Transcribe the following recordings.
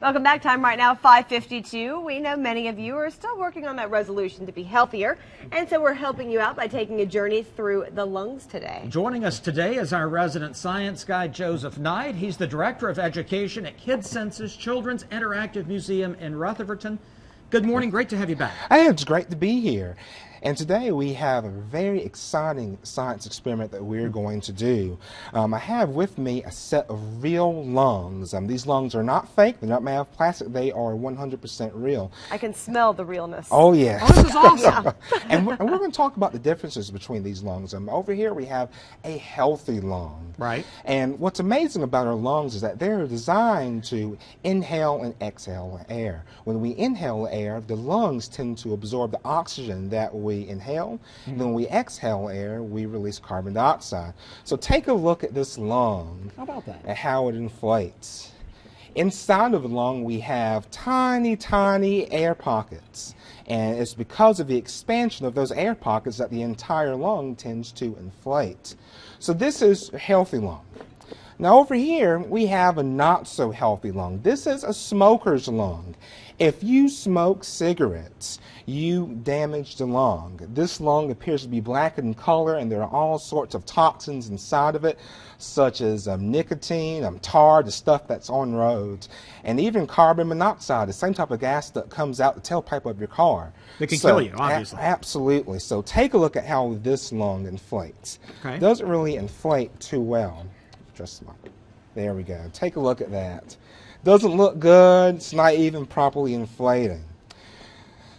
Welcome back. Time right now, 5:52. We know many of you are still working on that resolution to be healthier, and so we're helping you out by taking a journey through the lungs today. Joining us today is our resident science guy, Joseph Knight. He's the Director of Education at KidSenses Childrens InterACTIVE Museum in Rutherford. Good morning. Great to have you back. Hey, it's great to be here. And today we have a very exciting science experiment that we're going to do. I have with me a set of real lungs. These lungs are not fake, they're not made of plastic, they are 100% real. I can smell the realness. Oh, yes. Oh, this is awesome. And we're going to talk about the differences between these lungs. Over here we have a healthy lung. Right. And what's amazing about our lungs is that they're designed to inhale and exhale air. When we inhale air, the lungs tend to absorb the oxygen that we inhale, and then when we exhale air, we release carbon dioxide. So take a look at this lung. How about that? And how it inflates. Inside of the lung, we have tiny, tiny air pockets. And it's because of the expansion of those air pockets that the entire lung tends to inflate. So this is a healthy lung. Now over here, we have a not so healthy lung. This is a smoker's lung. If you smoke cigarettes, you damage the lung. This lung appears to be black in color, and there are all sorts of toxins inside of it, such as nicotine, tar, the stuff that's on roads, and even carbon monoxide, the same type of gas that comes out the tailpipe of your car. It can kill you, obviously. Absolutely. So take a look at how this lung inflates. Okay. It doesn't really inflate too well. There we go. Take a look at that. Doesn't look good. It's not even properly inflating.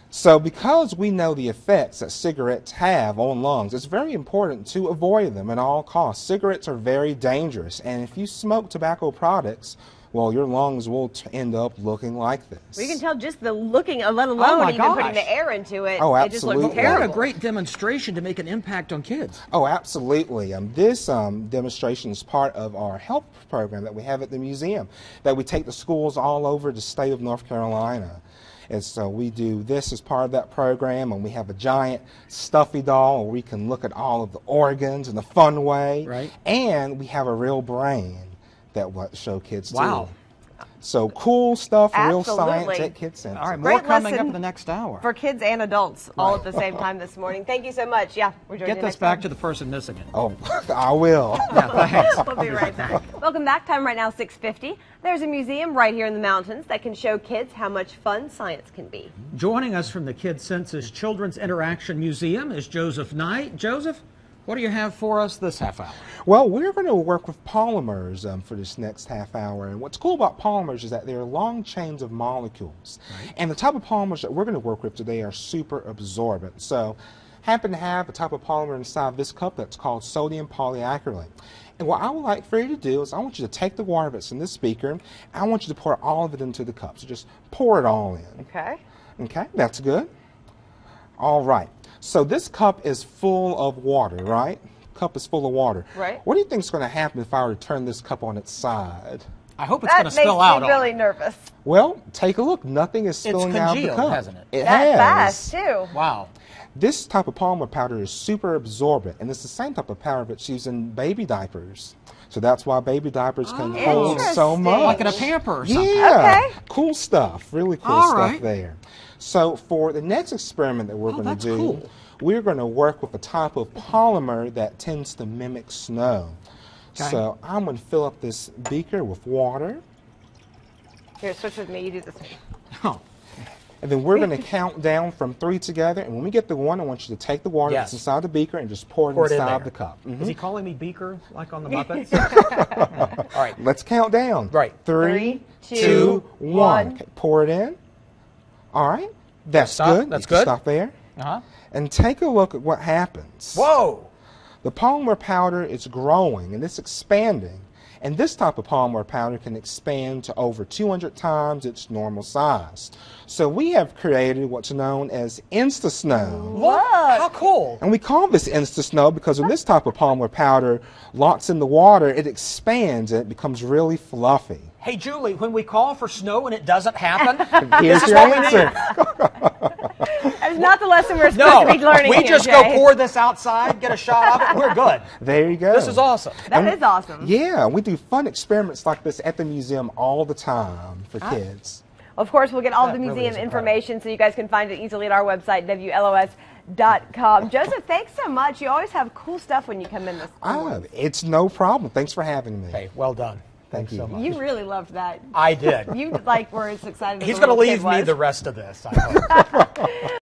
So because we know the effects that cigarettes have on lungs, it's very important to avoid them at all costs. Cigarettes are very dangerous, and if you smoke tobacco products, well, your lungs will end up looking like this. Well, you can tell just the looking, let alone even putting the air into it. Oh, it just looks absolutely. terrible. What a great demonstration to make an impact on kids. Oh, absolutely. This demonstration is part of our health program that we have at the museum, that we take to schools all over the state of North Carolina. And so we do this as part of that program, and we have a giant stuffy doll where we can look at all of the organs in a fun way. Right. And we have a real brain that will show kids too. Wow. So cool stuff, real Absolutely. science at KidSenses. All right, more Great coming up lesson in the next hour. For kids and adults, all at the same time this morning. Thank you so much. Yeah, we're joining Get you this next back time. to the person missing it. Oh, I will. Yeah, thanks. We'll be right back. Welcome back. Time right now, 6:50. There's a museum right here in the mountains that can show kids how much fun science can be. Joining us from the KidSenses Childrens InterACTIVE Museum is Joseph Knight. Joseph, what do you have for us this half hour? Well, we're going to work with polymers for this next half hour. And what's cool about polymers is that they're long chains of molecules. Right. And the type of polymers that we're going to work with today are super absorbent. So, happen to have a type of polymer inside this cup that's called sodium polyacrylate. And what I would like for you to do is I want you to take the water that's in this beaker, and I want you to pour all of it into the cup. So just pour it all in. Okay. Okay, that's good. All right. So this cup is full of water, right? Cup is full of water. Right. What do you think is going to happen if I were to turn this cup on its side? I hope it's going to spill That out makes me really on it. nervous. Well, take a look. Nothing is spilling out of the congealed, cup. hasn't it? It That has. fast, too. Wow. This type of polymer powder is super absorbent, and it's the same type of powder that's used in baby diapers. So that's why baby diapers can hold so Interesting. much. Like in a pamper or something. Yeah. Okay. Cool stuff. Really cool All stuff right. there. So for the next experiment that we're going to that's do, cool. we're going to work with a type of polymer that tends to mimic snow. Okay. So I'm going to fill up this beaker with water, Here, switch with me. You do this one. Oh, and then we're going to count down from 3 together. And when we get to 1, I want you to take the water Yes. that's inside the beaker and just pour it in inside there. the cup. Is he calling me Beaker like on the Muppets? All right. Let's count down. Right. 3, 3, 2, 1. 1. Okay, pour it in. All right. That's Stop. good. That's You can good. Stop there. Uh-huh. And take a look at what happens. Whoa. The polymer powder is growing and it's expanding. And this type of polymer powder can expand to over 200 times its normal size. So we have created what's known as Insta Snow. What? How cool. And we call this Insta Snow because when this type of polymer powder locks in the water, it expands and it becomes really fluffy. Hey, Julie, when we call for snow and it doesn't happen, Here's this is your what we answer. need. That is not the lesson we're supposed to be learning we here, just Jay. go pour this outside, get a shot of it, we're good. There you go. This is awesome. That is awesome. Yeah, we do fun experiments like this at the museum all the time for kids. Of course, we'll get all That the really museum is information so you guys can find it easily at our website, WLOS.com. Joseph, thanks so much. You always have cool stuff when you come in this morning. It's no problem. Thanks for having me. Hey, well done. Thank Thanks you. so much. You really loved that. I did. You were as excited as He's the going to little leave kid me was. the rest of this, I hope.